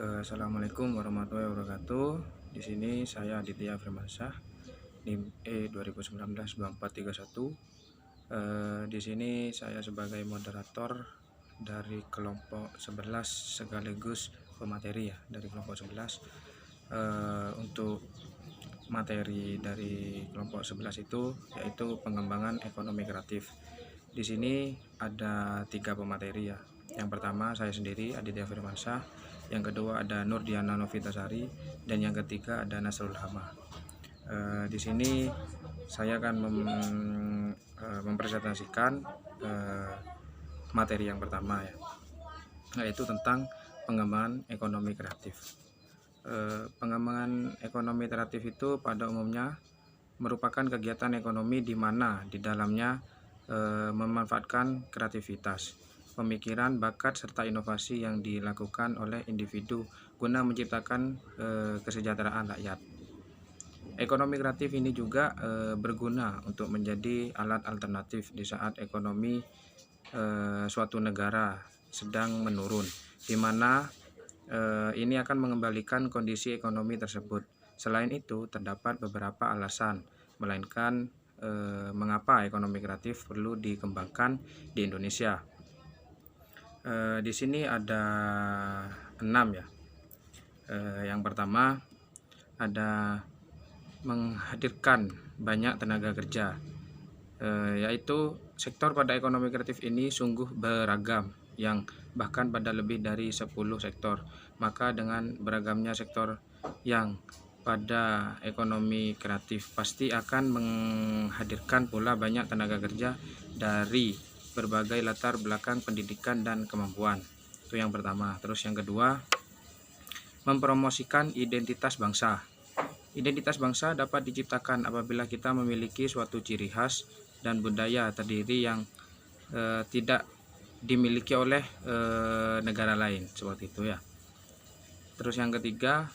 Assalamualaikum warahmatullahi wabarakatuh. Di sini saya Aditya Firmansyah, NIM E2019-2431. Di sini saya sebagai moderator dari kelompok 11 sekaligus pemateri ya dari kelompok 11. Untuk materi dari kelompok 11 itu yaitu pengembangan ekonomi kreatif. Di sini ada 3 pemateri ya. Yang pertama saya sendiri Aditya Firmansyah, yang kedua ada Nurdiana Novitasari, dan yang ketiga ada Nasrul Hama. Di sini saya akan mempresentasikan materi yang pertama ya, yaitu tentang pengembangan ekonomi kreatif. Pengembangan ekonomi kreatif itu pada umumnya merupakan kegiatan ekonomi di mana di dalamnya memanfaatkan kreativitas, pemikiran, bakat, serta inovasi yang dilakukan oleh individu guna menciptakan kesejahteraan rakyat. Ekonomi kreatif ini juga berguna untuk menjadi alat alternatif di saat ekonomi suatu negara sedang menurun, di mana ini akan mengembalikan kondisi ekonomi tersebut. Selain itu, terdapat beberapa alasan, melainkan mengapa ekonomi kreatif perlu dikembangkan di Indonesia. Di sini ada 6 ya. Yang pertama ada menghadirkan banyak tenaga kerja, yaitu sektor pada ekonomi kreatif ini sungguh beragam, yang bahkan pada lebih dari 10 sektor. Maka dengan beragamnya sektor yang pada ekonomi kreatif pasti akan menghadirkan pula banyak tenaga kerja dari berbagai latar belakang pendidikan dan kemampuan. Itu yang pertama. Terus yang kedua, mempromosikan identitas bangsa. Identitas bangsa dapat diciptakan apabila kita memiliki suatu ciri khas dan budaya terdiri yang tidak dimiliki oleh negara lain, seperti itu ya. Terus yang ketiga,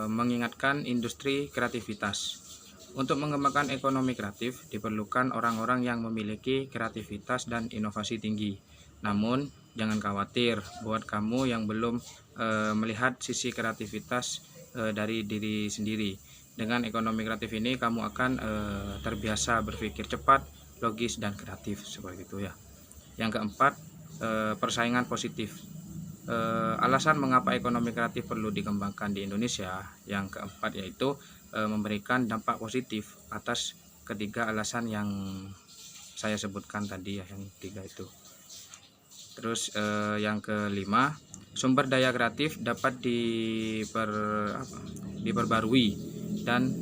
mengingatkan industri kreativitas. Untuk mengembangkan ekonomi kreatif diperlukan orang-orang yang memiliki kreativitas dan inovasi tinggi. Namun jangan khawatir buat kamu yang belum melihat sisi kreativitas dari diri sendiri. Dengan ekonomi kreatif ini kamu akan terbiasa berpikir cepat, logis, dan kreatif, seperti itu ya. Yang keempat, persaingan positif. Alasan mengapa ekonomi kreatif perlu dikembangkan di Indonesia. Yang keempat yaitu memberikan dampak positif atas ketiga alasan yang saya sebutkan tadi ya, yang tiga itu. Terus yang kelima, sumber daya kreatif dapat diperbarui dan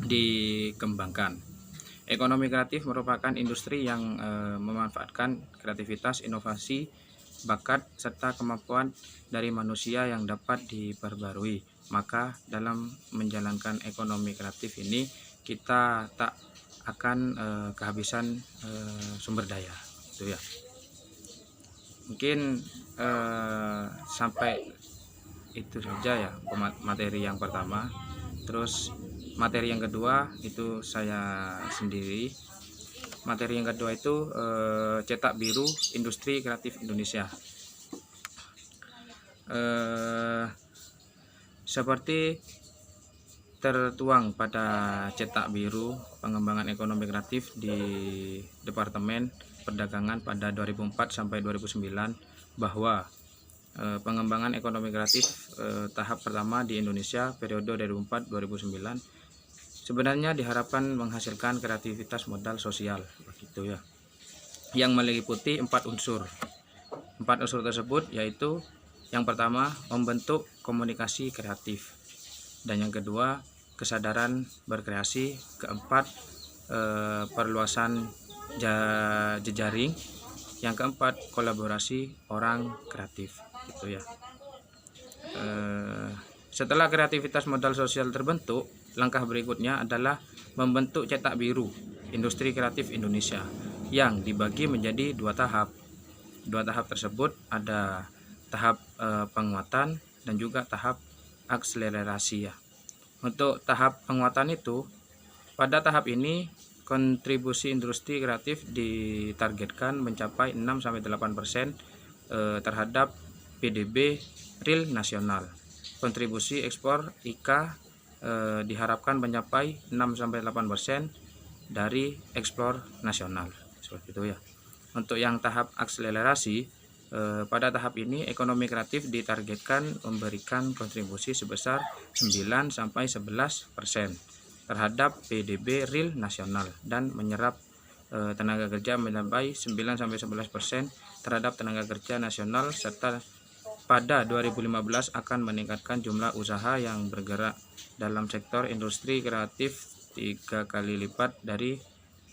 dikembangkan. Ekonomi kreatif merupakan industri yang memanfaatkan kreativitas, inovasi, bakat, serta kemampuan dari manusia yang dapat diperbarui. Maka dalam menjalankan ekonomi kreatif ini kita tak akan kehabisan sumber daya, itu ya. Mungkin sampai itu saja ya materi yang pertama. Terus materi yang kedua itu saya sendiri. Materi yang kedua itu cetak biru industri kreatif Indonesia. Seperti tertuang pada cetak biru pengembangan ekonomi kreatif di Departemen Perdagangan pada 2004 sampai 2009 bahwa pengembangan ekonomi kreatif tahap pertama di Indonesia periode 2004-2009 sebenarnya diharapkan menghasilkan kreativitas modal sosial, begitu ya, yang meliputi 4 unsur. 4 unsur tersebut yaitu yang pertama membentuk komunikasi kreatif, dan yang kedua kesadaran berkreasi, keempat perluasan jejaring, yang keempat kolaborasi orang kreatif, gitu ya. Setelah kreativitas modal sosial terbentuk, langkah berikutnya adalah membentuk cetak biru industri kreatif Indonesia yang dibagi menjadi 2 tahap. 2 tahap tersebut ada tahap penguatan dan juga tahap akselerasi ya. Untuk tahap penguatan itu, pada tahap ini kontribusi industri kreatif ditargetkan mencapai 6-8% terhadap PDB real nasional. Kontribusi ekspor IKA diharapkan mencapai 6-8% dari ekspor nasional. Seperti itu ya. Untuk yang tahap akselerasi, pada tahap ini ekonomi kreatif ditargetkan memberikan kontribusi sebesar 9-11% terhadap PDB real nasional dan menyerap tenaga kerja mencapai 9-11% terhadap tenaga kerja nasional, serta pada 2015 akan meningkatkan jumlah usaha yang bergerak dalam sektor industri kreatif 3 kali lipat dari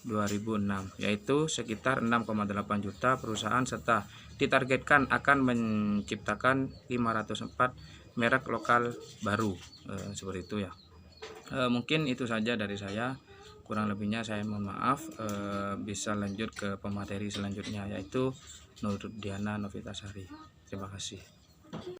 2006, yaitu sekitar 6,8 juta perusahaan, serta ditargetkan akan menciptakan 504 merek lokal baru. Seperti itu ya. Mungkin itu saja dari saya, kurang lebihnya saya mohon maaf. Bisa lanjut ke pemateri selanjutnya, yaitu Nur Diana Novitasari. Terima kasih.